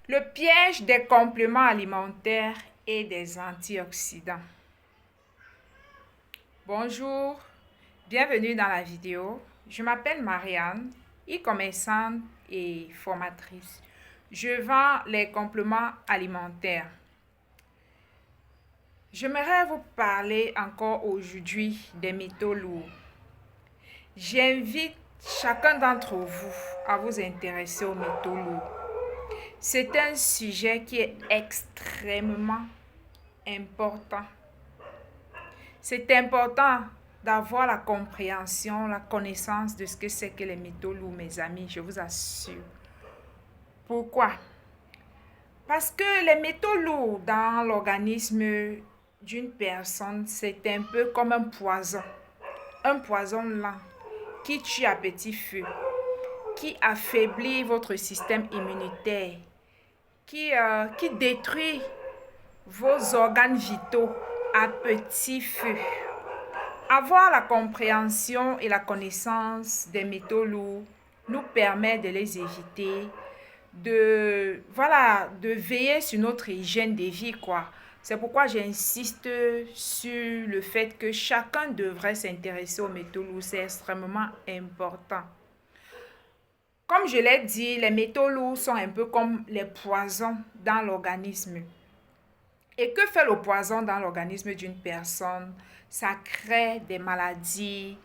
Le piège des compléments alimentaires et des antioxydants. Bonjour, bienvenue dans la vidéo. Je m'appelle Marianne, e-commerçante et formatrice. Je vends les compléments alimentaires. J'aimerais vous parler encore aujourd'hui des métaux lourds. J'invite chacun d'entre vous à vous intéresser aux métaux lourds. C'est un sujet qui est extrêmement important. C'est important d'avoir la compréhension, la connaissance de ce que c'est que les métaux lourds, mes amis, je vous assure. Pourquoi? Parce que les métaux lourds dans l'organisme d'une personne, c'est un peu comme un poison lent qui tue à petit feu, qui affaiblit votre système immunitaire, qui détruit vos organes vitaux à petit feu. Avoir la compréhension et la connaissance des métaux lourds nous permet de les éviter, de veiller sur notre hygiène de vie, quoi. C'est pourquoi j'insiste sur le fait que chacun devrait s'intéresser aux métaux lourds. C'est extrêmement important. Comme je l'ai dit, les métaux lourds sont un peu comme les poisons dans l'organisme. Et que fait le poison dans l'organisme d'une personne? Ça crée des maladies,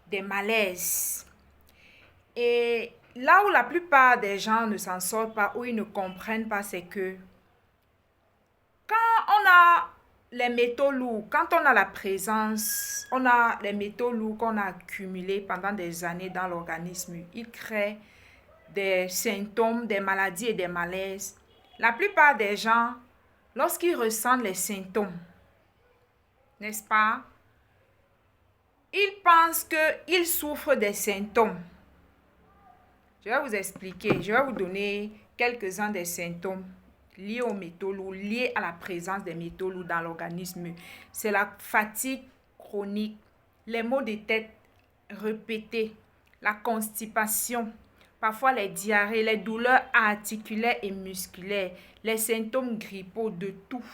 des malaises. Et là où la plupart des gens ne s'en sortent pas, où ils ne comprennent pas, c'est que quand on a les métaux lourds, quand on a la présence, on a les métaux lourds qu'on a accumulés pendant des années dans l'organisme, ils créent des symptômes, des maladies et des malaises. La plupart des gens, lorsqu'ils ressentent les symptômes, n'est-ce pas, ils pensent qu'ils souffrent des symptômes. Je vais vous expliquer, je vais vous donner quelques-uns des symptômes liés aux métaux lourds, liés à la présence des métaux lourds dans l'organisme. C'est la fatigue chronique, les maux de tête répétés, la constipation, parfois les diarrhées, les douleurs articulaires et musculaires, les symptômes grippaux de toux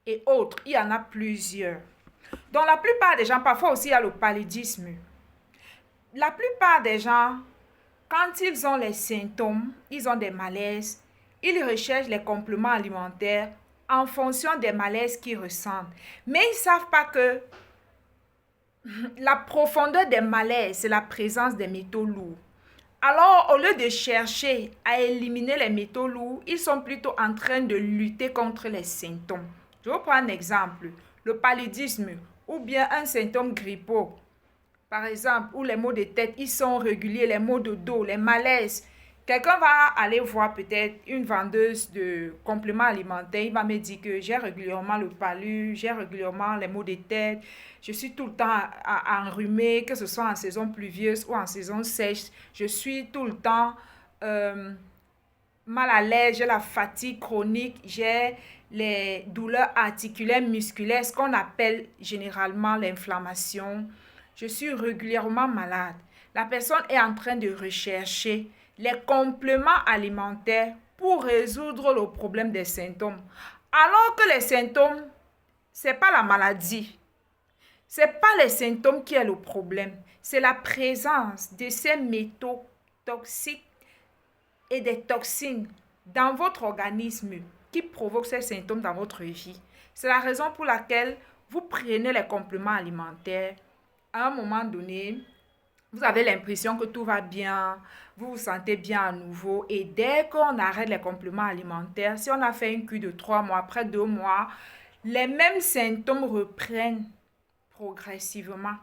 et autres. Il y en a plusieurs. Donc la plupart des gens, parfois aussi il y a le paludisme. La plupart des gens, quand ils ont les symptômes, ils ont des malaises, ils recherchent les compléments alimentaires en fonction des malaises qu'ils ressentent. Mais ils ne savent pas que la profondeur des malaises, c'est la présence des métaux lourds. Alors, au lieu de chercher à éliminer les métaux lourds, ils sont plutôt en train de lutter contre les symptômes. Je vais prendre un exemple, le paludisme ou bien un symptôme grippeux. Par exemple, où les maux de tête, ils sont réguliers, les maux de dos, les malaises. Quelqu'un va aller voir peut-être une vendeuse de compléments alimentaires. Il va me dire que j'ai régulièrement le palud, j'ai régulièrement les maux de tête. Je suis tout le temps enrhumée, que ce soit en saison pluvieuse ou en saison sèche. Je suis tout le temps mal à l'aise, j'ai la fatigue chronique, j'ai les douleurs articulaires, musculaires, ce qu'on appelle généralement l'inflammation. Je suis régulièrement malade. La personne est en train de rechercher les compléments alimentaires pour résoudre le problème des symptômes. Alors que les symptômes, ce n'est pas la maladie. Ce n'est pas les symptômes qui est le problème. C'est la présence de ces métaux toxiques et des toxines dans votre organisme qui provoquent ces symptômes dans votre vie. C'est la raison pour laquelle vous prenez les compléments alimentaires. À un moment donné, vous avez l'impression que tout va bien, vous vous sentez bien à nouveau. Et dès qu'on arrête les compléments alimentaires, si on a fait une cure de 3 mois, après 2 mois, les mêmes symptômes reprennent progressivement.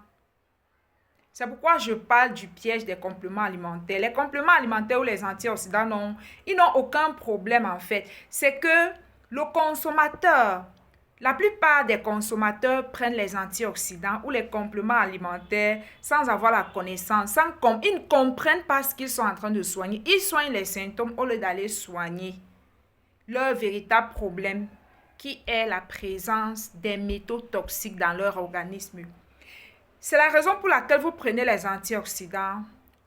C'est pourquoi je parle du piège des compléments alimentaires. Les compléments alimentaires ou les antioxydants, ils n'ont aucun problème en fait. C'est que le consommateur, la plupart des consommateurs prennent les antioxydants ou les compléments alimentaires sans avoir la connaissance. Ils ne comprennent pas ce qu'ils sont en train de soigner. Ils soignent les symptômes au lieu d'aller soigner leur véritable problème qui est la présence des métaux toxiques dans leur organisme. C'est la raison pour laquelle vous prenez les antioxydants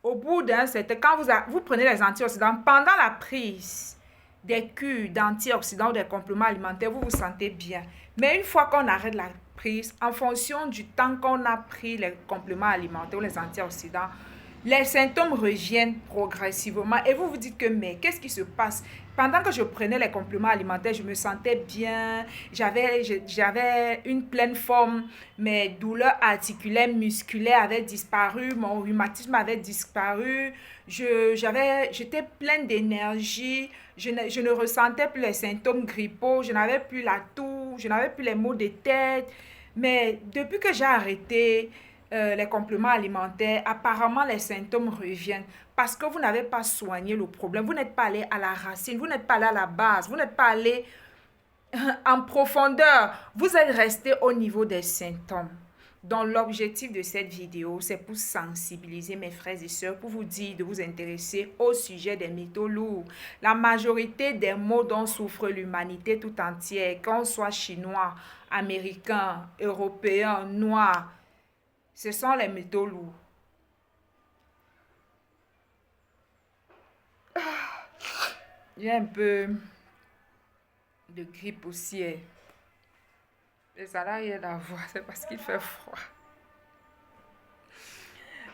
au bout d'un certain, quand vous prenez les antioxydants, pendant la prise des cures d'antioxydants ou des compléments alimentaires, vous vous sentez bien. Mais une fois qu'on arrête la prise, en fonction du temps qu'on a pris les compléments alimentaires ou les antioxydants, les symptômes reviennent progressivement et vous vous dites que mais qu'est-ce qui se passe? Pendant que je prenais les compléments alimentaires, je me sentais bien, j'avais une pleine forme, mes douleurs articulaires, musculaires avaient disparu, mon rhumatisme avait disparu, j'étais pleine d'énergie, je ne ressentais plus les symptômes grippaux, je n'avais plus la toux, je n'avais plus les maux de tête. Mais depuis que j'ai arrêté les compléments alimentaires, apparemment les symptômes reviennent parce que vous n'avez pas soigné le problème, vous n'êtes pas allé à la racine, vous n'êtes pas allé à la base, vous n'êtes pas allé en profondeur, vous êtes resté au niveau des symptômes. Donc l'objectif de cette vidéo, c'est pour sensibiliser mes frères et sœurs, pour vous dire de vous intéresser au sujet des métaux lourds. La majorité des maux dont souffre l'humanité tout entière, qu'on soit chinois, américain, européen, noir, ce sont les métaux lourds. J'ai un peu de grippe aussi. Et ça n'a rien à voir, c'est parce qu'il fait froid.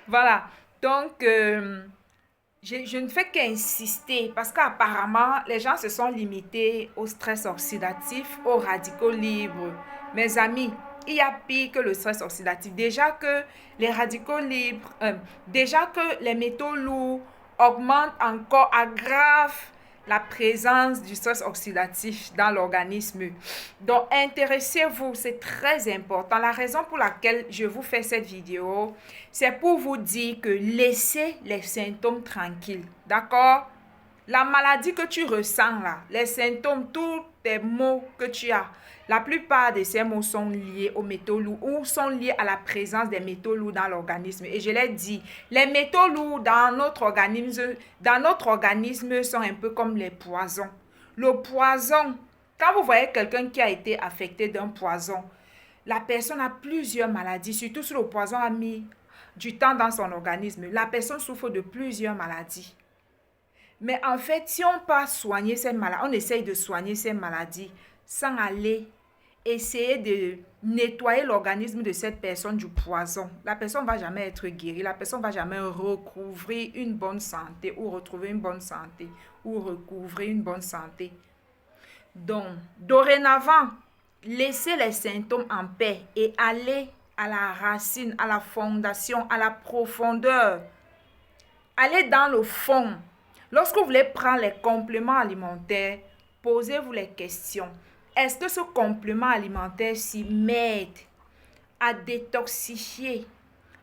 Voilà, donc je ne fais qu'insister parce qu'apparemment, les gens se sont limités au stress oxydatif, aux radicaux libres. Mes amis, il y a pire que le stress oxydatif. Déjà que les radicaux libres, déjà que les métaux lourds augmentent encore, aggravent la présence du stress oxydatif dans l'organisme. Donc, intéressez-vous, c'est très important. La raison pour laquelle je vous fais cette vidéo, c'est pour vous dire que laissez les symptômes tranquilles. D'accord? La maladie que tu ressens là, les symptômes, tous les maux que tu as, la plupart de ces maux sont liés aux métaux lourds ou sont liés à la présence des métaux lourds dans l'organisme. Et je l'ai dit, les métaux lourds dans notre organisme sont un peu comme les poisons. Le poison, quand vous voyez quelqu'un qui a été affecté d'un poison, la personne a plusieurs maladies, surtout si le poison a mis du temps dans son organisme. La personne souffre de plusieurs maladies. Mais en fait, si on peut soigner ces maladies, on essaye de soigner ces maladies sans aller essayer de nettoyer l'organisme de cette personne du poison. La personne ne va jamais être guérie, la personne ne va jamais recouvrir une bonne santé ou retrouver une bonne santé ou recouvrir une bonne santé. Donc, dorénavant, laissez les symptômes en paix et allez à la racine, à la fondation, à la profondeur. Allez dans le fond. Lorsque vous voulez prendre les compléments alimentaires, posez-vous les questions. Est-ce que ce complément alimentaire-ci m'aide à détoxifier,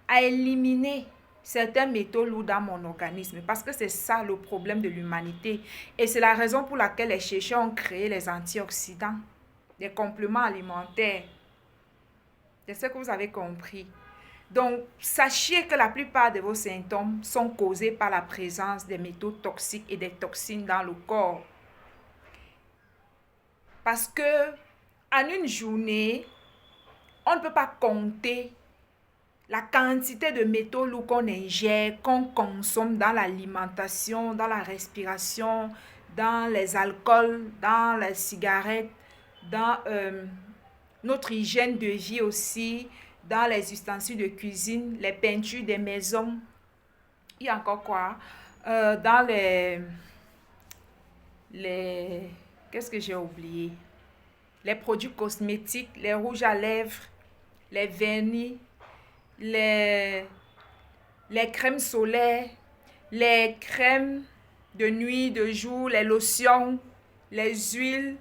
à éliminer certains métaux lourds dans mon organisme? Parce que c'est ça le problème de l'humanité. Et c'est la raison pour laquelle les chercheurs ont créé les antioxydants, les compléments alimentaires. C'est ce que vous avez compris. Donc, sachez que la plupart de vos symptômes sont causés par la présence des métaux toxiques et des toxines dans le corps. Parce que en une journée, on ne peut pas compter la quantité de métaux lourds qu'on ingère, qu'on consomme dans l'alimentation, dans la respiration, dans les alcools, dans les cigarettes, dans notre hygiène de vie aussi, dans les ustensiles de cuisine, les peintures des maisons. Il y a encore quoi? Dans qu'est-ce que j'ai oublié? Les produits cosmétiques, les rouges à lèvres, les vernis, les crèmes solaires, les crèmes de nuit, de jour, les lotions, les huiles.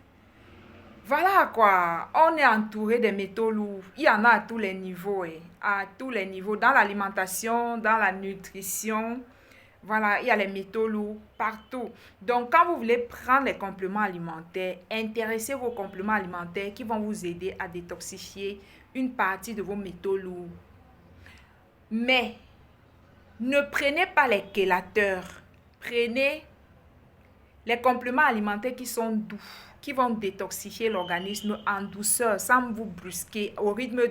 Voilà quoi, on est entouré des métaux lourds. Il y en a à tous les niveaux, à tous les niveaux, dans l'alimentation, dans la nutrition. Voilà, il y a les métaux lourds partout. Donc, quand vous voulez prendre les compléments alimentaires, intéressez-vous aux compléments alimentaires qui vont vous aider à détoxifier une partie de vos métaux lourds. Mais, ne prenez pas les chélateurs. Prenez les compléments alimentaires qui sont doux, qui vont détoxifier l'organisme en douceur, sans vous brusquer au rythme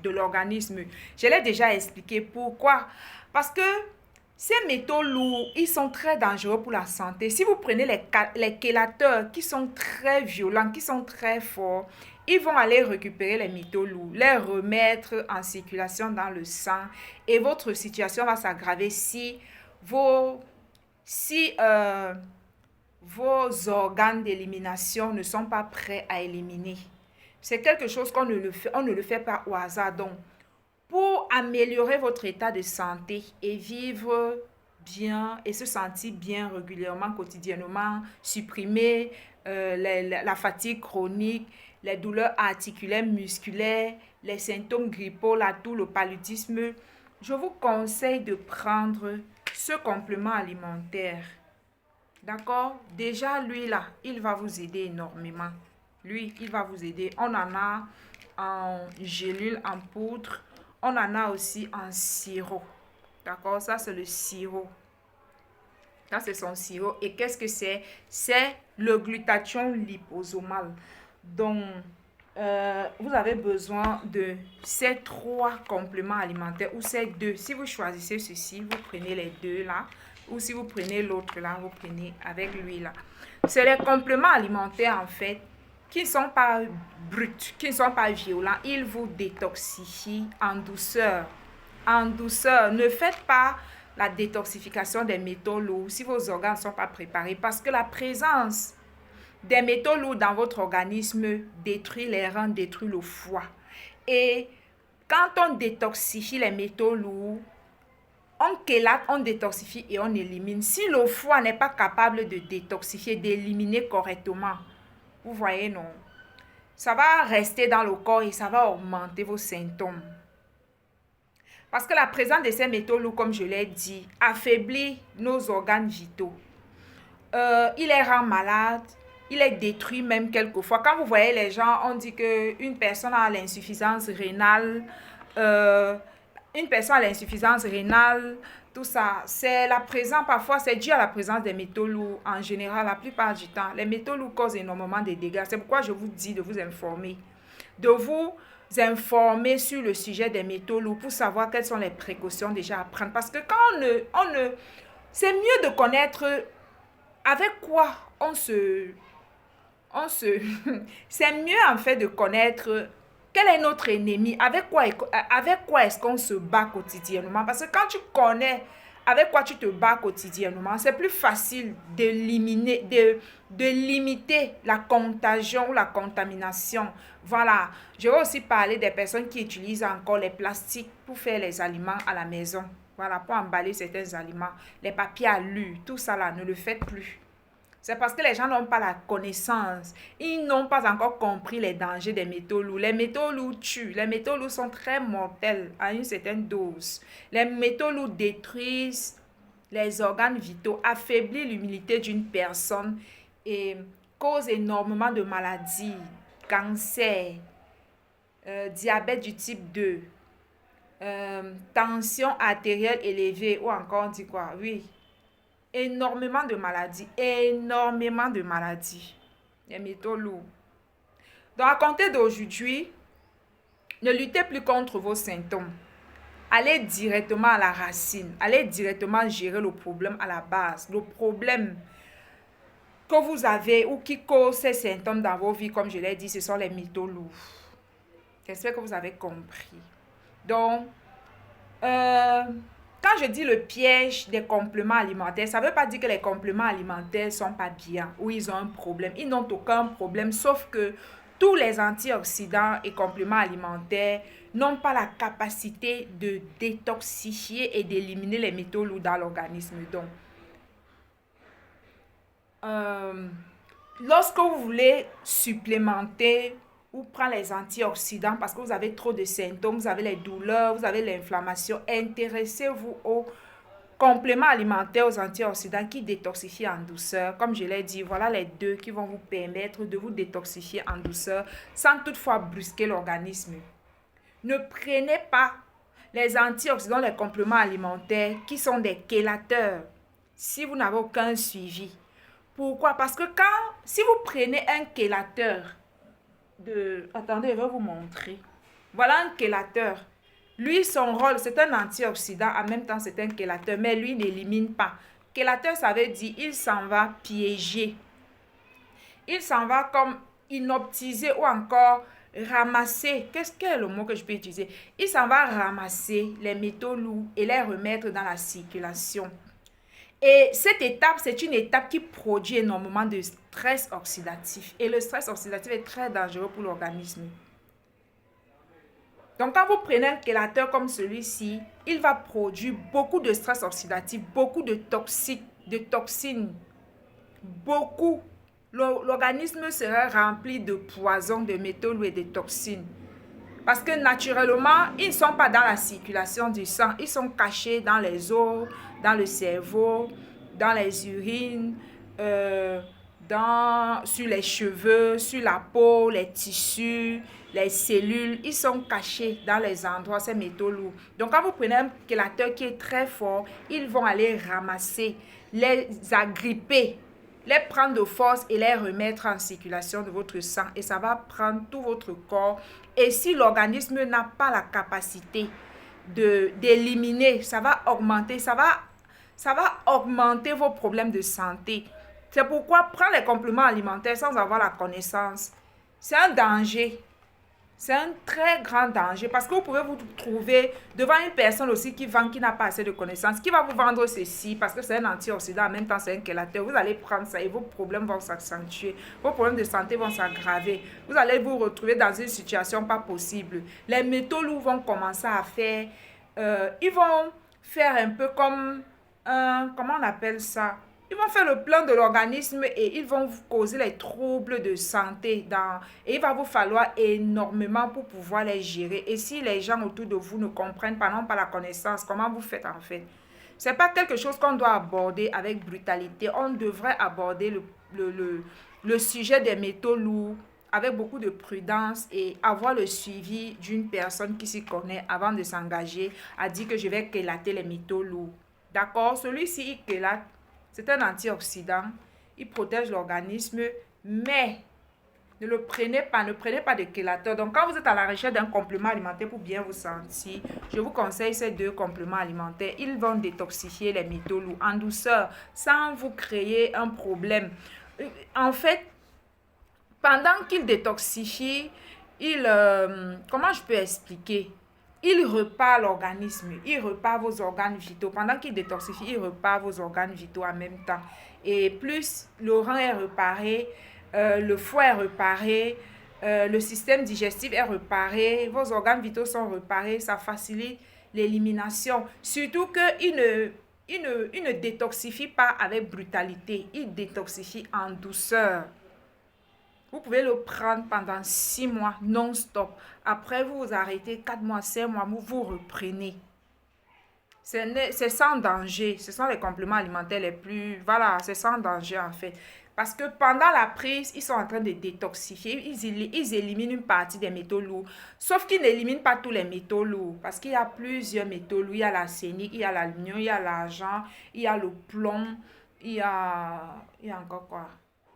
de l'organisme. Je l'ai déjà expliqué pourquoi. Parce que Ces métaux lourds, ils sont très dangereux pour la santé. Si vous prenez les chélateurs qui sont très violents, qui sont très forts, ils vont aller récupérer les métaux lourds, les remettre en circulation dans le sang et votre situation va s'aggraver vos, si, vos organes d'élimination ne sont pas prêts à éliminer. C'est quelque chose qu'on ne le fait pas au hasard. Donc, pour améliorer votre état de santé et vivre bien et se sentir bien régulièrement, quotidiennement, supprimer la fatigue chronique, les douleurs articulaires, musculaires, les symptômes grippaux, la toux, le paludisme, je vous conseille de prendre ce complément alimentaire. D'accord? Déjà, lui là, il va vous aider énormément. Lui, il va vous aider. On en a en gélule, en poudre. On en a aussi en sirop. D'accord? Ça, c'est le sirop. Ça, c'est son sirop. Et qu'est-ce que c'est? C'est le glutathion liposomal. Donc, vous avez besoin de ces 3 compléments alimentaires ou ces 2. Si vous choisissez ceci, vous prenez les 2 là. Ou si vous prenez l'autre là, vous prenez avec lui là. C'est les compléments alimentaires en fait qui ne sont pas bruts, qui ne sont pas violents. Ils vous détoxifient en douceur. En douceur. Ne faites pas la détoxification des métaux lourds si vos organes ne sont pas préparés parce que la présence des métaux lourds dans votre organisme détruit les reins, détruit le foie. Et quand on détoxifie les métaux lourds, on chélate, on détoxifie et on élimine. Si le foie n'est pas capable de détoxifier, d'éliminer correctement, vous voyez, non, ça va rester dans le corps et ça va augmenter vos symptômes. Parce que la présence de ces métaux lourds, comme je l'ai dit, affaiblit nos organes vitaux. Il les rend malades, il les détruit même quelquefois. Quand vous voyez les gens, on dit qu'une personne a l'insuffisance rénale, tout ça, c'est la présence, parfois c'est dû à la présence des métaux lourds en général, la plupart du temps. Les métaux lourds causent énormément de dégâts. C'est pourquoi je vous dis de vous informer. De vous informer sur le sujet des métaux lourds pour savoir quelles sont les précautions déjà à prendre. Parce que quand c'est mieux de connaître avec quoi c'est mieux en fait de connaître quel est notre ennemi, avec quoi est-ce qu'on se bat quotidiennement. Parce que quand tu connais avec quoi tu te bats quotidiennement, c'est plus facile de limiter la contagion ou la contamination. Voilà, je vais aussi parler des personnes qui utilisent encore les plastiques pour faire les aliments à la maison. Voilà, pour emballer certains aliments, les papiers alu, tout ça là, ne le faites plus. C'est parce que les gens n'ont pas la connaissance. Ils n'ont pas encore compris les dangers des métaux lourds. Les métaux lourds tuent. Les métaux lourds sont très mortels à une certaine dose. Les métaux lourds détruisent les organes vitaux, affaiblissent l'immunité d'une personne et causent énormément de maladies, cancer, diabète du type 2, tension artérielle élevée ou encore on dit quoi? Oui. Énormément de maladies, les métaux lourds. Donc, à compter d'aujourd'hui, ne luttez plus contre vos symptômes. Allez directement à la racine. Allez directement gérer le problème à la base. Le problème que vous avez ou qui cause ces symptômes dans vos vies, comme je l'ai dit, ce sont les métaux lourds. J'espère que vous avez compris. Donc, quand je dis le piège des compléments alimentaires, ça ne veut pas dire que les compléments alimentaires ne sont pas bien ou ils ont un problème. Ils n'ont aucun problème, sauf que tous les antioxydants et compléments alimentaires n'ont pas la capacité de détoxifier et d'éliminer les métaux lourds dans l'organisme. Donc, lorsque vous voulez supplémenter ou prendre les antioxydants parce que vous avez trop de symptômes, vous avez les douleurs, vous avez l'inflammation, intéressez-vous aux compléments alimentaires, aux antioxydants qui détoxifient en douceur. Comme je l'ai dit, voilà les 2 qui vont vous permettre de vous détoxifier en douceur sans toutefois brusquer l'organisme. Ne prenez pas les antioxydants, les compléments alimentaires qui sont des chélateurs si vous n'avez aucun suivi. Pourquoi? Parce que si vous prenez un chélateur attendez, je vais vous montrer. Voilà un chélateur. Lui, son rôle, c'est un antioxydant, en même temps, c'est un chélateur, mais lui n'élimine pas. Chélateur, ça veut dire il s'en va piéger. Il s'en va comme inoptiser ou encore ramasser. Quel est le mot que je peux utiliser? Il s'en va ramasser les métaux lourds et les remettre dans la circulation. Et cette étape, c'est une étape qui produit énormément de stress oxydatif. Et le stress oxydatif est très dangereux pour l'organisme. Donc, quand vous prenez un chélateur comme celui-ci, il va produire beaucoup de stress oxydatif, beaucoup de toxines, beaucoup. L'organisme sera rempli de poisons, de métaux lourds et de toxines. Parce que naturellement, ils ne sont pas dans la circulation du sang. Ils sont cachés dans les os, dans le cerveau, dans les urines, sur les cheveux, sur la peau, les tissus, les cellules. Ils sont cachés dans les endroits, ces métaux lourds. Donc, quand vous prenez un chélateur qui est très fort, ils vont aller ramasser, les agripper, les prendre de force et les remettre en circulation de votre sang. Et ça va prendre tout votre corps. Et si l'organisme n'a pas la capacité d'éliminer, ça va augmenter, ça va augmenter vos problèmes de santé. C'est pourquoi prendre les compléments alimentaires sans avoir la connaissance, c'est un danger. C'est un très grand danger parce que vous pouvez vous trouver devant une personne aussi qui vend, qui n'a pas assez de connaissances, qui va vous vendre ceci parce que c'est un antioxydant, en même temps c'est un chélateur. Vous allez prendre ça et vos problèmes vont s'accentuer, vos problèmes de santé vont s'aggraver. Vous allez vous retrouver dans une situation pas possible. Les métaux lourds vont commencer à faire, ils vont faire un peu comme comment on appelle ça? Ils vont faire le plan de l'organisme et ils vont vous causer les troubles de santé. Et il va vous falloir énormément pour pouvoir les gérer. Et si les gens autour de vous ne comprennent pas, n'ont pas la connaissance, comment vous faites en fait? Ce n'est pas quelque chose qu'on doit aborder avec brutalité. On devrait aborder le sujet des métaux lourds avec beaucoup de prudence et avoir le suivi d'une personne qui s'y connaît avant de s'engager à dire que je vais chélater les métaux lourds. D'accord? Celui-ci, il chélate. C'est un antioxydant, il protège l'organisme, mais ne prenez pas de chélateur. Donc, quand vous êtes à la recherche d'un complément alimentaire pour bien vous sentir, je vous conseille ces deux compléments alimentaires. Ils vont détoxifier les métaux lourds en douceur, sans vous créer un problème. En fait, pendant qu'ils détoxifient, comment je peux expliquer? Il repart l'organisme, il repart vos organes vitaux. Pendant qu'il détoxifie, il repart vos organes vitaux en même temps. Et plus le rein est réparé, le foie est réparé, le système digestif est réparé, vos organes vitaux sont réparés, ça facilite l'élimination. Surtout qu'il ne détoxifie pas avec brutalité, il détoxifie en douceur. Vous pouvez le prendre pendant 6 mois non-stop. Après, vous vous arrêtez 4 mois, 5 mois, vous reprenez. C'est sans danger. Ce sont les compléments alimentaires les plus... Voilà, c'est sans danger en fait. Parce que pendant la prise, ils sont en train de détoxifier. Ils éliminent une partie des métaux lourds. Sauf qu'ils n'éliminent pas tous les métaux lourds. Parce qu'il y a plusieurs métaux lourds. Il y a l'arsenic, il y a l'aluminium, il y a l'argent, il y a le plomb, il y a encore quoi?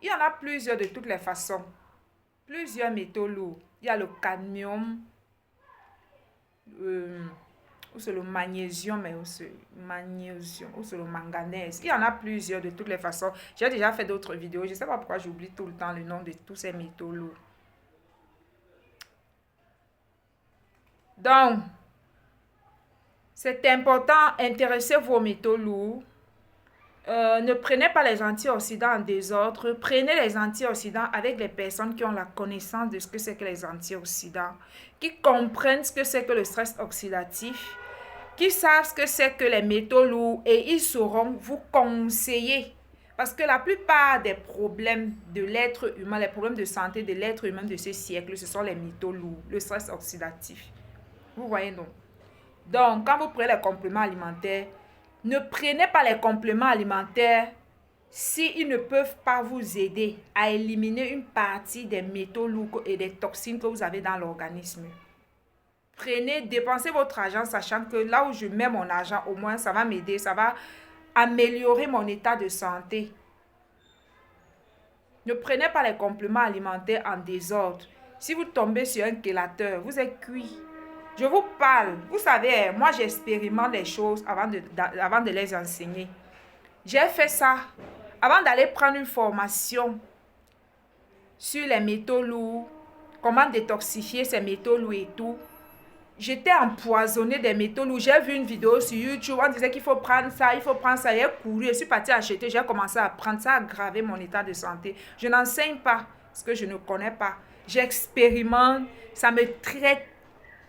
Il y en a plusieurs de toutes les façons. Plusieurs métaux lourds. Il y a le cadmium, ou c'est le magnésium, mais ou c'est le manganèse. Il y en a plusieurs de toutes les façons. J'ai déjà fait d'autres vidéos. Je ne sais pas pourquoi j'oublie tout le temps le nom de tous ces métaux lourds. Donc, c'est important, intéressez-vous aux métaux lourds. Ne prenez pas les antioxydants en désordre. Prenez les antioxydants avec les personnes qui ont la connaissance de ce que c'est que les antioxydants, qui comprennent ce que c'est que le stress oxydatif, qui savent ce que c'est que les métaux lourds et ils sauront vous conseiller. Parce que la plupart des problèmes de l'être humain, les problèmes de santé de l'être humain de ce siècle, ce sont les métaux lourds, le stress oxydatif. Vous voyez donc. Donc, quand vous prenez les compléments alimentaires, ne prenez pas les compléments alimentaires s'ils ne peuvent pas vous aider à éliminer une partie des métaux lourds et des toxines que vous avez dans l'organisme. Dépensez votre argent sachant que là où je mets mon argent, au moins ça va m'aider, ça va améliorer mon état de santé. Ne prenez pas les compléments alimentaires en désordre. Si vous tombez sur un chélateur, vous êtes cuit. Je vous parle. Vous savez, moi, j'expérimente les choses avant de les enseigner. J'ai fait ça avant d'aller prendre une formation sur les métaux lourds, comment détoxifier ces métaux lourds et tout. J'étais empoisonnée des métaux lourds. J'ai vu une vidéo sur YouTube, on disait qu'il faut prendre ça, il faut prendre ça. J'ai couru, je suis partie acheter, j'ai commencé à prendre ça, a aggravé mon état de santé. Je n'enseigne pas ce que je ne connais pas. J'expérimente, ça me traite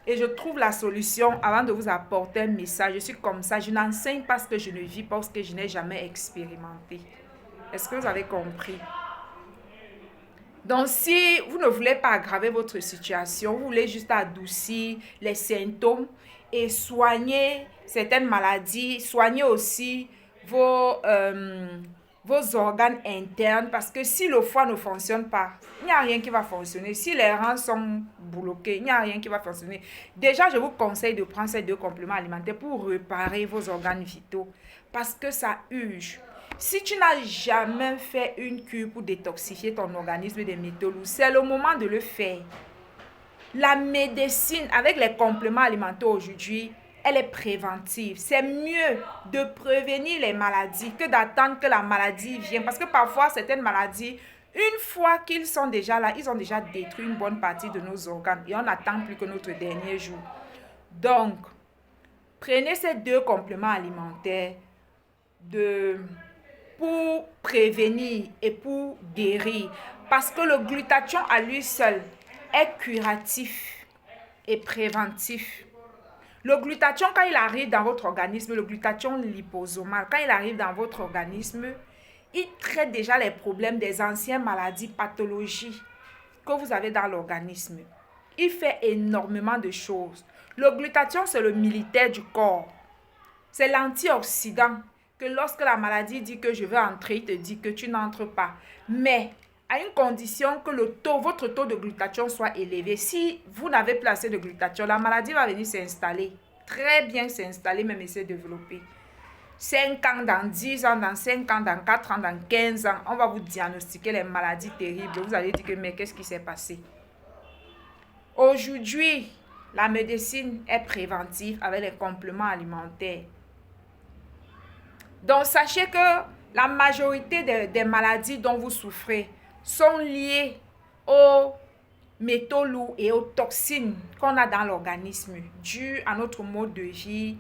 et je trouve la solution avant de vous apporter un message. Je suis comme ça, je n'enseigne pas ce que je ne vis pas, parce que je n'ai jamais expérimenté. Est-ce que vous avez compris? Donc, si vous ne voulez pas aggraver votre situation, vous voulez juste adoucir les symptômes et soigner certaines maladies, soigner aussi vos organes internes, parce que si le foie ne fonctionne pas, il n'y a rien qui va fonctionner. Si les reins sont bloqués, il n'y a rien qui va fonctionner. Déjà, je vous conseille de prendre ces 2 compléments alimentaires pour réparer vos organes vitaux, parce que ça urge. Si tu n'as jamais fait une cure pour détoxifier ton organisme des métaux lourds, c'est le moment de le faire. La médecine avec les compléments alimentaires aujourd'hui, elle est préventive. C'est mieux de prévenir les maladies que d'attendre que la maladie vienne. Parce que parfois, certaines maladies, une fois qu'ils sont déjà là, ils ont déjà détruit une bonne partie de nos organes. Et on n'attend plus que notre dernier jour. Donc, prenez ces 2 compléments alimentaires pour prévenir et pour guérir. Parce que le glutathion à lui seul est curatif et préventif. Le glutathion, quand il arrive dans votre organisme, le glutathion liposomal, quand il arrive dans votre organisme, il traite déjà les problèmes des anciennes maladies, pathologies que vous avez dans l'organisme. Il fait énormément de choses. Le glutathion, c'est le militaire du corps. C'est l'antioxydant que lorsque la maladie dit que je veux entrer, il te dit que tu n'entres pas. Mais à une condition que votre taux de glutathion soit élevé. Si vous n'avez plus assez de glutathion, la maladie va venir s'installer. Très bien s'installer, même et se développer. 5 ans, dans 10 ans, dans 5 ans, dans 4 ans, dans 15 ans, on va vous diagnostiquer les maladies terribles. Vous allez dire que mais qu'est-ce qui s'est passé? Aujourd'hui, la médecine est préventive avec les compléments alimentaires. Donc, sachez que la majorité des maladies dont vous souffrez sont liées aux métaux lourds et aux toxines qu'on a dans l'organisme, dû à notre mode de vie,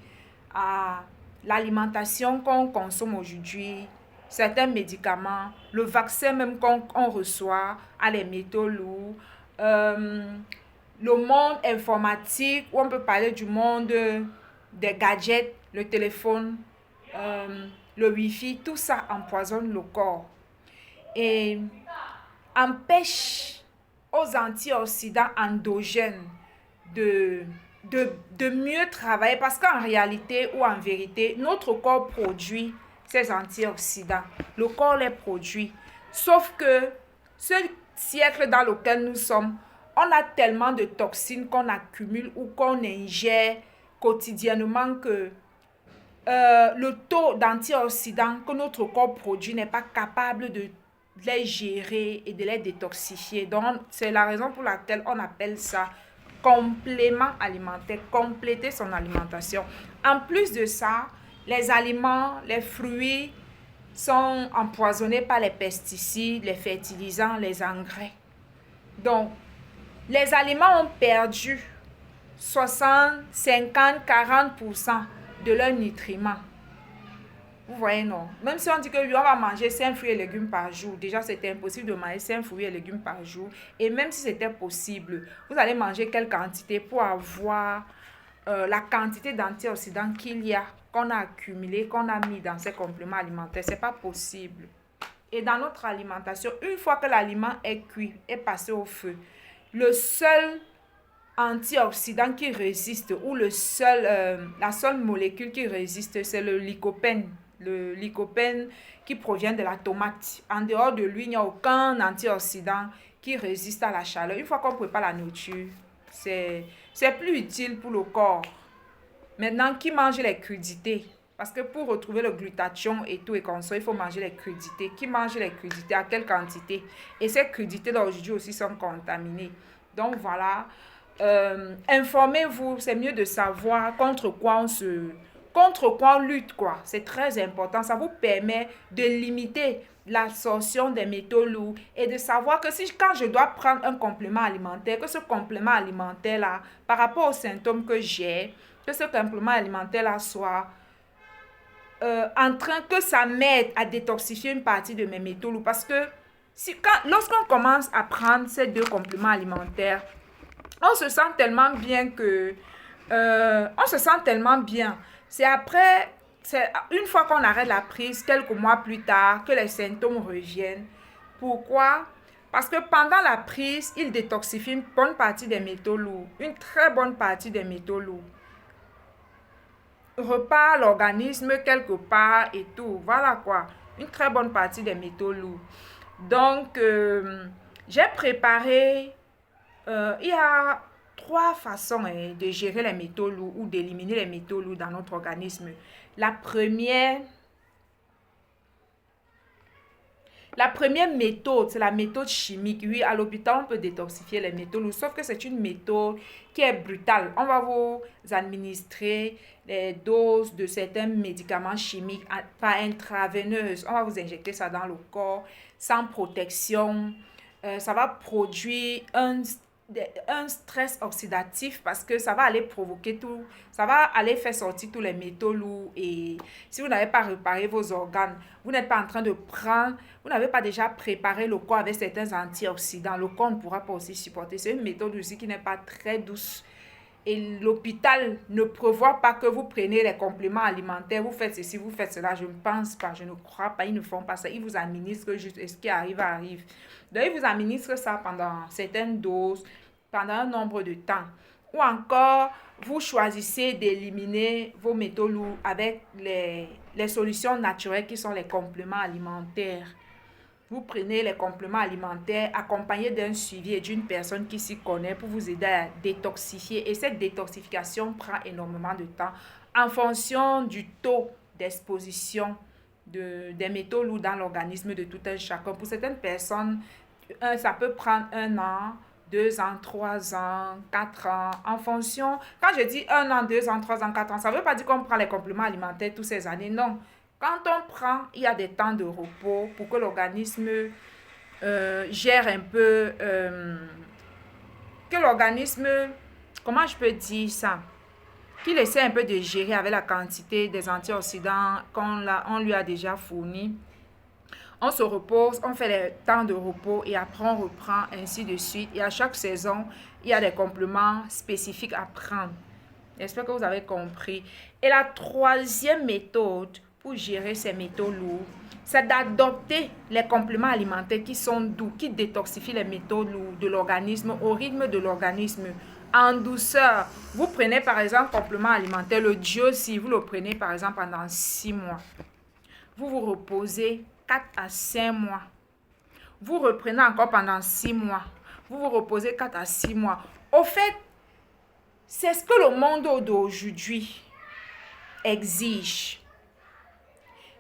à l'alimentation qu'on consomme aujourd'hui, certains médicaments, le vaccin même qu'on reçoit à les métaux lourds, le monde informatique, où on peut parler du monde des gadgets, le téléphone, le wifi, tout ça empoisonne le corps et empêche aux antioxydants endogènes de mieux travailler, parce qu'en réalité ou en vérité, notre corps produit ces antioxydants. Le corps les produit. Sauf que ce siècle dans lequel nous sommes, on a tellement de toxines qu'on accumule ou qu'on ingère quotidiennement que le taux d'antioxydants que notre corps produit n'est pas capable de les gérer et de les détoxifier. Donc, c'est la raison pour laquelle on appelle ça complément alimentaire, compléter son alimentation. En plus de ça, les aliments, les fruits sont empoisonnés par les pesticides, les fertilisants, les engrais. Donc, les aliments ont perdu 60, 50, 40% de leurs nutriments. Vous voyez, non? Même si on dit que oui, on va manger 5 fruits et légumes par jour, déjà c'était impossible de manger 5 fruits et légumes par jour. Et même si c'était possible, vous allez manger quelle quantité pour avoir la quantité d'antioxydants qu'il y a, qu'on a accumulé, qu'on a mis dans ces compléments alimentaires. C'est pas possible. Et dans notre alimentation, une fois que l'aliment est cuit, est passé au feu, le seul antioxydant qui résiste ou la seule molécule qui résiste, c'est le lycopène. Le lycopène qui provient de la tomate. En dehors de lui, il n'y a aucun antioxydant qui résiste à la chaleur. Une fois qu'on prépare la nourriture, c'est plus utile pour le corps. Maintenant, qui mange les crudités? Parce que pour retrouver le glutathion et tout et comme ça, il faut manger les crudités. Qui mange les crudités? À quelle quantité? Et ces crudités-là aujourd'hui aussi sont contaminées. Donc voilà, informez-vous, c'est mieux de savoir contre quoi on lutte, quoi. C'est très important. Ça vous permet de limiter l'absorption des métaux lourds et de savoir que si quand je dois prendre un complément alimentaire, que ce complément alimentaire-là, par rapport aux symptômes que j'ai, que ce complément alimentaire-là soit en train que ça m'aide à détoxifier une partie de mes métaux lourds. Parce que lorsqu'on commence à prendre ces deux compléments alimentaires, on se sent tellement bien que on se sent tellement bien. C'est une fois qu'on arrête la prise, quelques mois plus tard, que les symptômes reviennent. Pourquoi? Parce que pendant la prise, il détoxifie une bonne partie des métaux lourds, une très bonne partie des métaux lourds. Repart l'organisme quelque part et tout. Voilà quoi. Une très bonne partie des métaux lourds. Donc, j'ai préparé. Il y a trois façons de gérer les métaux lourds ou d'éliminer les métaux lourds dans notre organisme. La première méthode, c'est la méthode chimique. Oui, à l'hôpital, on peut détoxifier les métaux lourds, sauf que c'est une méthode qui est brutale. On va vous administrer les doses de certains médicaments chimiques par intraveineuse. On va vous injecter ça dans le corps sans protection. Ça va produire un stress oxydatif parce que ça va aller provoquer tout, ça va aller faire sortir tous les métaux lourds et si vous n'avez pas réparé vos organes, vous n'êtes pas en train de prendre, vous n'avez pas déjà préparé le corps avec certains antioxydants, le corps ne pourra pas aussi supporter. C'est une méthode aussi qui n'est pas très douce. Et l'hôpital ne prévoit pas que vous preniez les compléments alimentaires, vous faites ceci, vous faites cela. Je ne pense pas, je ne crois pas, ils ne font pas ça. Ils vous administrent juste et ce qui arrive, arrive. Donc, ils vous administrent ça pendant certaines doses, pendant un nombre de temps. Ou encore, vous choisissez d'éliminer vos métaux lourds avec les solutions naturelles qui sont les compléments alimentaires. Vous prenez les compléments alimentaires accompagnés d'un suivi et d'une personne qui s'y connaît pour vous aider à détoxifier. Et cette détoxification prend énormément de temps en fonction du taux d'exposition des métaux lourds dans l'organisme de tout un chacun. Pour certaines personnes, ça peut prendre 1 an, 2 ans, 3 ans, 4 ans, en fonction. Quand je dis 1 an, 2 ans, 3 ans, 4 ans, ça ne veut pas dire qu'on prend les compléments alimentaires toutes ces années, non. Quand on prend, il y a des temps de repos pour que l'organisme gère un peu, que l'organisme, comment je peux dire ça, qu'il essaie un peu de gérer avec la quantité des antioxydants on lui a déjà fourni. On se repose, on fait les temps de repos et après on reprend ainsi de suite. Et à chaque saison, il y a des compléments spécifiques à prendre. J'espère que vous avez compris. Et la troisième méthode pour gérer ces métaux lourds, c'est d'adopter les compléments alimentaires qui sont doux, qui détoxifient les métaux lourds de l'organisme au rythme de l'organisme, en douceur. Vous prenez par exemple complément alimentaire, le Diossi, vous le prenez par exemple pendant 6 mois. Vous vous reposez 4 à 5 mois. Vous reprenez encore pendant 6 mois. Vous vous reposez 4 à 6 mois. Au fait, c'est ce que le monde d'aujourd'hui exige.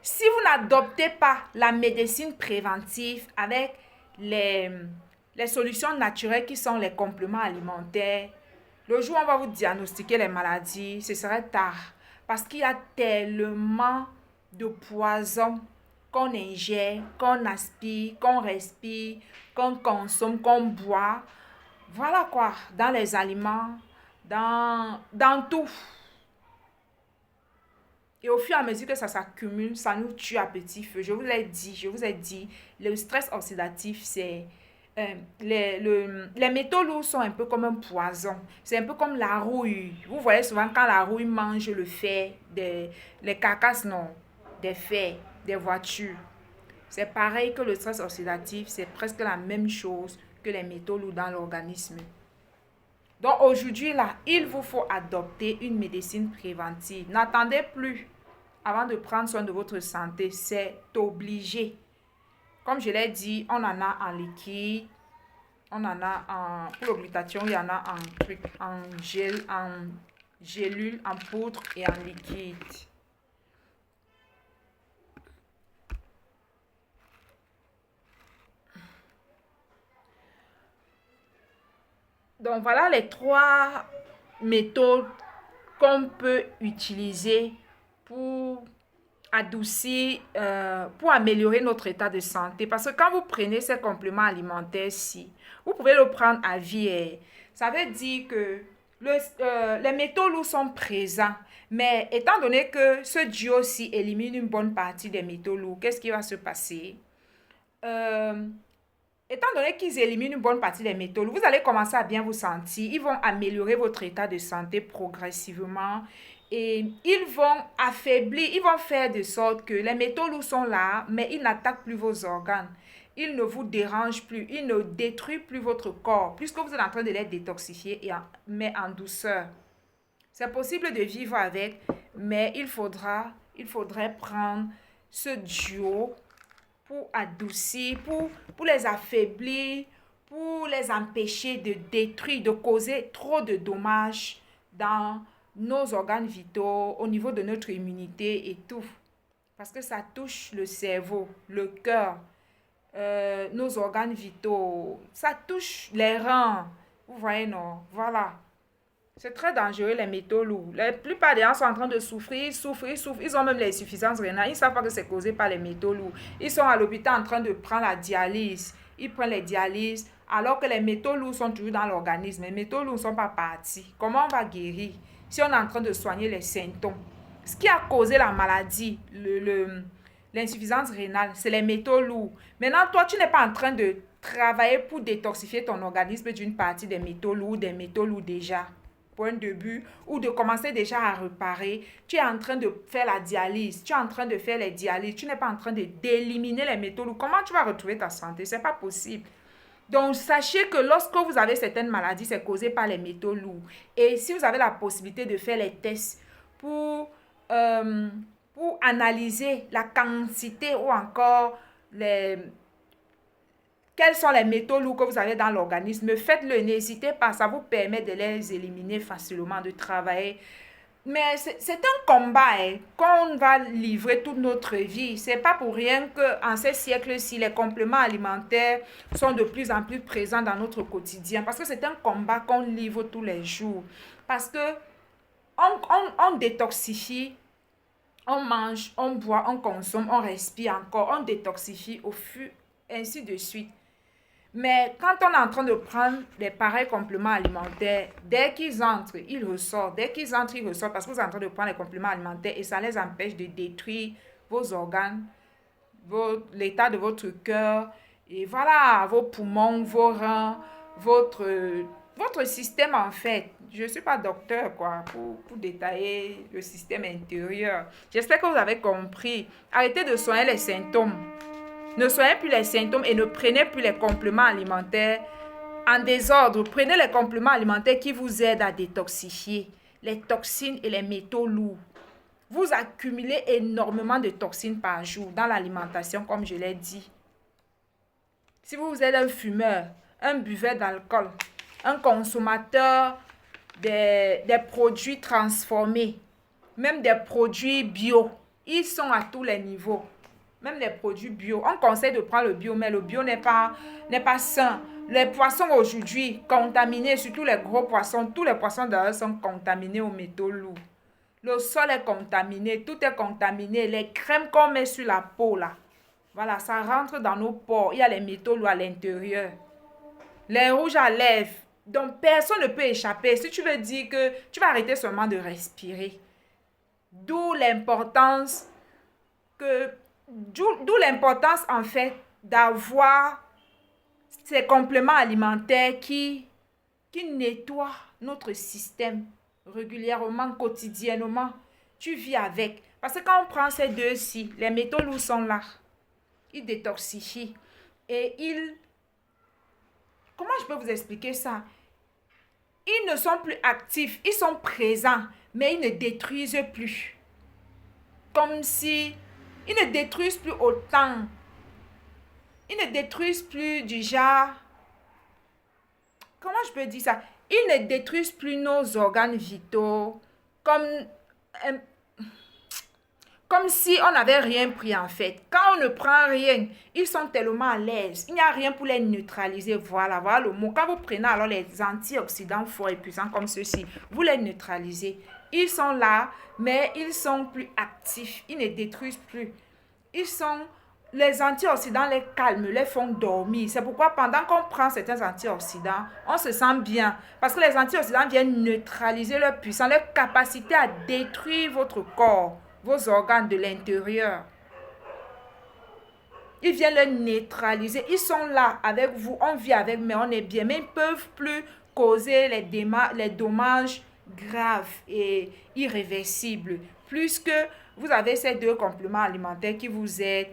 Si vous n'adoptez pas la médecine préventive avec les solutions naturelles qui sont les compléments alimentaires, le jour où on va vous diagnostiquer les maladies, ce serait tard. Parce qu'il y a tellement de poisons qu'on ingère, qu'on aspire, qu'on respire, qu'on consomme, qu'on boit. Voilà quoi, dans les aliments, dans tout. Et au fur et à mesure que ça s'accumule, ça nous tue à petit feu. Je vous ai dit, le stress oxydatif, c'est... les métaux lourds sont un peu comme un poison. C'est un peu comme la rouille. Vous voyez souvent quand la rouille mange le fer, les carcasses, non, des fers, des voitures. C'est pareil que le stress oxydatif, c'est presque la même chose que les métaux lourds dans l'organisme. Donc aujourd'hui, là, il vous faut adopter une médecine préventive. N'attendez plus avant de prendre soin de votre santé, c'est obligé. Comme je l'ai dit, on en a en liquide, on en a pour le glutathion, il y en a en gel, en gélule, en poudre et en liquide. Donc voilà les trois méthodes qu'on peut utiliser pour adoucir, pour améliorer notre état de santé. Parce que quand vous prenez ces compléments alimentaires-ci, vous pouvez le prendre à vie. Ça veut dire que les métaux lourds sont présents. Mais étant donné que ce duo-ci élimine une bonne partie des métaux lourds, qu'est-ce qui va se passer? Euh, Étant donné qu'ils éliminent une bonne partie des métaux, vous allez commencer à bien vous sentir. Ils vont améliorer votre état de santé progressivement et ils vont affaiblir, ils vont faire de sorte que les métaux lourds sont là, mais ils n'attaquent plus vos organes. Ils ne vous dérangent plus, ils ne détruisent plus votre corps, puisque vous êtes en train de les détoxifier, mais en douceur. C'est possible de vivre avec, mais il faudrait prendre ce duo pour adoucir, pour les affaiblir, pour les empêcher de détruire, de causer trop de dommages dans nos organes vitaux, au niveau de notre immunité et tout. Parce que ça touche le cerveau, le cœur, nos organes vitaux, ça touche les reins. Vous voyez, non? Voilà. C'est très dangereux les métaux lourds. La plupart des gens sont en train de souffrir, souffrir, souffrir. Ils ont même l'insuffisance rénale. Ils ne savent pas que c'est causé par les métaux lourds. Ils sont à l'hôpital en train de prendre la dialyse. Ils prennent les dialyses alors que les métaux lourds sont toujours dans l'organisme. Les métaux lourds ne sont pas partis. Comment on va guérir si on est en train de soigner les symptômes? Ce qui a causé la maladie, l'insuffisance rénale, c'est les métaux lourds. Maintenant, toi, tu n'es pas en train de travailler pour détoxifier ton organisme d'une partie des métaux lourds, des métaux lourds déjà pour un début, ou de commencer déjà à réparer. Tu es en train de faire la dialyse, tu es en train de faire les dialyses, tu n'es pas en train d'éliminer les métaux lourds. Comment tu vas retrouver ta santé? C'est pas possible. Donc, sachez que lorsque vous avez certaines maladies, c'est causé par les métaux lourds. Et si vous avez la possibilité de faire les tests pour, euh, pour analyser la quantité ou encore quels sont les métaux lourds que vous avez dans l'organisme, faites-le, n'hésitez pas, ça vous permet de les éliminer facilement, de travailler. Mais c'est un combat qu'on va livrer toute notre vie. C'est pas pour rien qu'en ces siècles-ci, les compléments alimentaires sont de plus en plus présents dans notre quotidien. Parce que c'est un combat qu'on livre tous les jours. Parce que on détoxifie, on mange, on boit, on consomme, on respire encore, on détoxifie au fur, ainsi de suite. Mais quand on est en train de prendre des pareils compléments alimentaires, dès qu'ils entrent, ils ressortent. Dès qu'ils entrent, ils ressortent parce que vous êtes en train de prendre les compléments alimentaires et ça les empêche de détruire vos organes, l'état de votre cœur, et voilà, vos poumons, vos reins, votre système en fait. Je ne suis pas docteur quoi, pour détailler le système intérieur. J'espère que vous avez compris. Arrêtez de soigner les symptômes. Ne soignez plus les symptômes et ne prenez plus les compléments alimentaires en désordre. Prenez les compléments alimentaires qui vous aident à détoxifier les toxines et les métaux lourds. Vous accumulez énormément de toxines par jour dans l'alimentation, comme je l'ai dit. Si vous êtes un fumeur, un buveur d'alcool, un consommateur des produits transformés, même des produits bio, ils sont à tous les niveaux. Même les produits bio. On conseille de prendre le bio, mais le bio n'est pas sain. Les poissons aujourd'hui contaminés, surtout les gros poissons, tous les poissons d'ailleurs sont contaminés aux métaux lourds. Le sol est contaminé, tout est contaminé. Les crèmes qu'on met sur la peau là, voilà, ça rentre dans nos pores. Il y a les métaux lourds à l'intérieur. Les rouges à lèvres. Donc personne ne peut échapper. Si tu veux dire que tu vas arrêter seulement de respirer. D'où l'importance en fait d'avoir ces compléments alimentaires qui nettoient notre système régulièrement, quotidiennement. Tu vis avec. Parce que quand on prend ces deux-ci, les métaux lourds sont là. Ils détoxifient. Et comment je peux vous expliquer ça? Ils ne sont plus actifs. Ils sont présents, mais ils ne détruisent plus. Comme si ils ne détruisent plus autant. Ils ne détruisent plus du genre. Comment je peux dire ça? Ils ne détruisent plus nos organes vitaux comme comme si on n'avait rien pris en fait. Quand on ne prend rien, ils sont tellement à l'aise. Il n'y a rien pour les neutraliser. Voilà, voilà le mot. Quand vous prenez alors les antioxydants forts et puissants comme ceux-ci, vous les neutralisez. Ils sont là, mais ils sont plus actifs. Ils ne détruisent plus. Les antioxydants les calment, les font dormir. C'est pourquoi pendant qu'on prend certains antioxydants, on se sent bien. Parce que les antioxydants viennent neutraliser leur puissance, leur capacité à détruire votre corps, vos organes de l'intérieur. Ils viennent les neutraliser. Ils sont là avec vous. On vit avec, mais on est bien. Mais ils ne peuvent plus causer les dommages graves et irréversibles. Puisque vous avez ces deux compléments alimentaires qui vous aident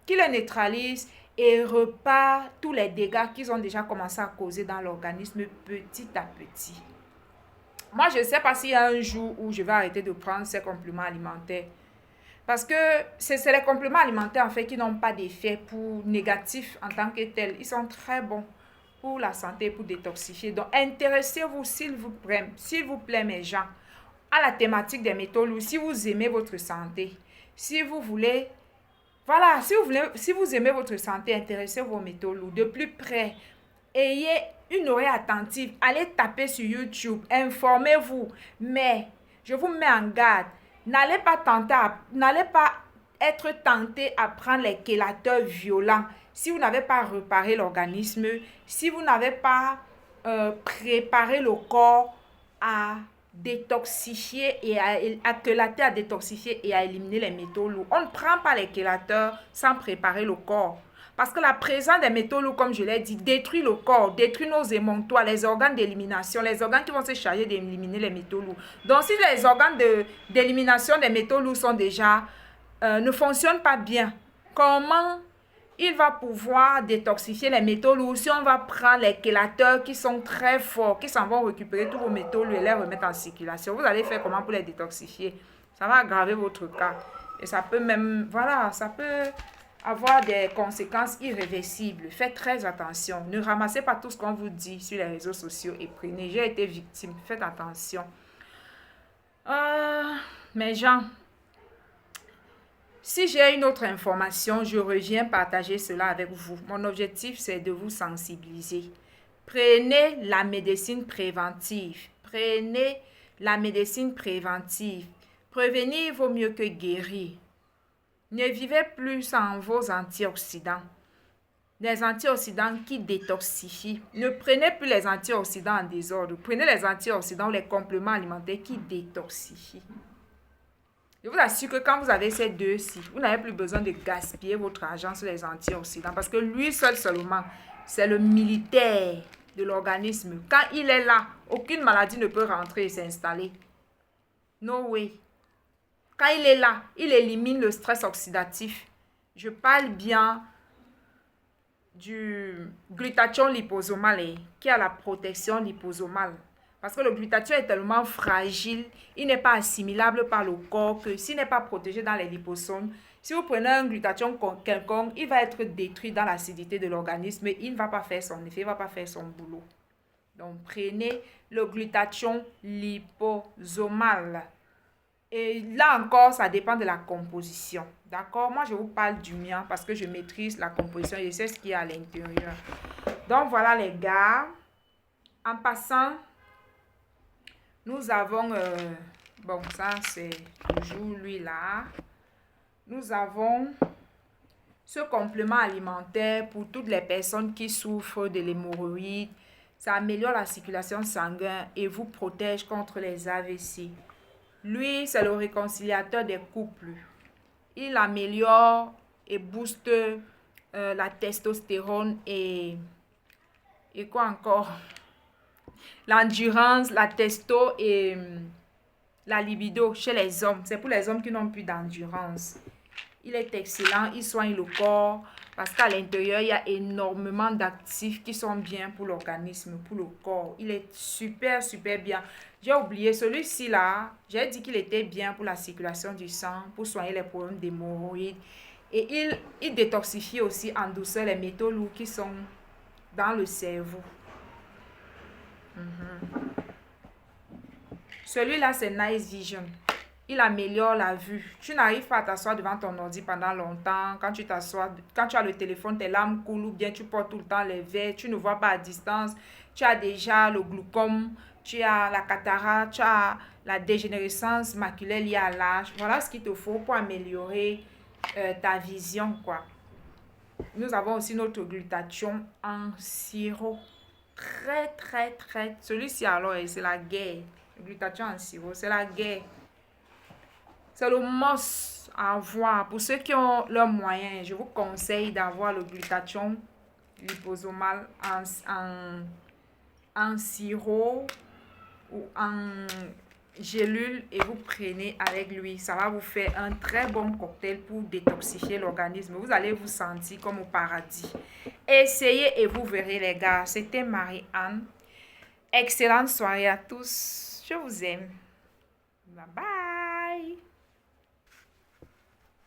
qui les neutralisent et repartent tous les dégâts qu'ils ont déjà commencé à causer dans l'organisme petit à petit. Moi, je ne sais pas s'il y a un jour où je vais arrêter de prendre ces compléments alimentaires. Parce que c'est les compléments alimentaires en fait qui n'ont pas d'effet négatif en tant que tels. Ils sont très bons pour la santé, pour détoxifier. Donc, intéressez-vous s'il vous plaît mes gens, à la thématique des métaux lourds. Si vous aimez votre santé, si vous voulez, voilà, si vous aimez votre santé, intéressez-vous aux métaux lourds de plus près. Ayez une oreille attentive. Allez taper sur YouTube. Informez-vous. Mais, je vous mets en garde. N'allez pas être tenté à prendre les chélateurs violents si vous n'avez pas réparé l'organisme, si vous n'avez pas préparé le corps à détoxifier et à chélater, à détoxifier et à éliminer les métaux lourds. On ne prend pas les chélateurs sans préparer le corps. Parce que la présence des métaux lourds, comme je l'ai dit, détruit le corps, détruit nos émonctoires, les organes d'élimination, les organes qui vont se charger d'éliminer les métaux lourds. Donc, si les organes d'élimination des métaux lourds sont déjà, ne fonctionnent pas bien, comment il va pouvoir détoxifier les métaux lourds si on va prendre les chélateurs qui sont très forts, qui s'en vont récupérer tous vos métaux lourds et les remettre en circulation? Vous allez faire comment pour les détoxifier? Ça va aggraver votre cas. Et ça peut même, voilà, ça peut avoir des conséquences irréversibles. Faites très attention. Ne ramassez pas tout ce qu'on vous dit sur les réseaux sociaux et prenez. J'ai été victime. Faites attention. Mes gens, si j'ai une autre information, je reviens partager cela avec vous. Mon objectif, c'est de vous sensibiliser. Prenez la médecine préventive. Prenez la médecine préventive. Prévenir vaut mieux que guérir. Ne vivez plus sans vos antioxydants. Les antioxydants qui détoxifient. Ne prenez plus les antioxydants en désordre. Prenez les antioxydants ou les compléments alimentaires qui détoxifient. Je vous assure que quand vous avez ces deux-ci, vous n'avez plus besoin de gaspiller votre argent sur les antioxydants. Parce que lui seul seulement, c'est le militaire de l'organisme. Quand il est là, aucune maladie ne peut rentrer et s'installer. No way. Quand il est là, il élimine le stress oxydatif. Je parle bien du glutathion liposomal qui a la protection liposomale. Parce que le glutathion est tellement fragile, il n'est pas assimilable par le corps que s'il n'est pas protégé dans les liposomes, si vous prenez un glutathion quelconque, il va être détruit dans l'acidité de l'organisme et il ne va pas faire son effet, il ne va pas faire son boulot. Donc prenez le glutathion liposomal. Et là encore, ça dépend de la composition. D'accord? Moi, je vous parle du mien parce que je maîtrise la composition et je sais ce qu'il y a à l'intérieur. Donc, voilà les gars. En passant, nous avons... bon, ça, c'est toujours lui là. Nous avons ce complément alimentaire pour toutes les personnes qui souffrent de l'hémorroïde. Ça améliore la circulation sanguine et vous protège contre les AVC. Lui, c'est le réconciliateur des couples. Il améliore et booste la testostérone et quoi encore? L'endurance, la testo et la libido chez les hommes. C'est pour les hommes qui n'ont plus d'endurance. Il est excellent, il soigne le corps parce qu'à l'intérieur, il y a énormément d'actifs qui sont bien pour l'organisme, pour le corps. Il est super, super bien. J'ai oublié celui-ci là, j'ai dit qu'il était bien pour la circulation du sang, pour soigner les problèmes d'hémorroïdes. Et il détoxifie aussi en douceur les métaux lourds qui sont dans le cerveau. Celui-là, c'est Nice Vision. il améliore la vue. Tu n'arrives pas à t'asseoir devant ton ordi pendant longtemps. Quand tu t'assois, quand tu as le téléphone, tes lames coulent ou bien tu portes tout le temps les verres, tu ne vois pas à distance. Tu as déjà le glaucome, tu as la cataracte, tu as la dégénérescence maculaire liée à l'âge. Voilà ce qu'il te faut pour améliorer ta vision, quoi. Nous avons aussi notre glutathion en sirop. Très, très, très. Celui-ci, alors, c'est la guerre. Le glutathion en sirop, c'est la guerre. C'est le must à avoir. Pour ceux qui ont leurs moyens, je vous conseille d'avoir le glutathion liposomal en sirop ou en gélule et vous prenez avec lui. Ça va vous faire un très bon cocktail pour détoxifier l'organisme. Vous allez vous sentir comme au paradis. Essayez et vous verrez les gars. C'était Marie-Anne. Excellente soirée à tous. Je vous aime. Bye bye.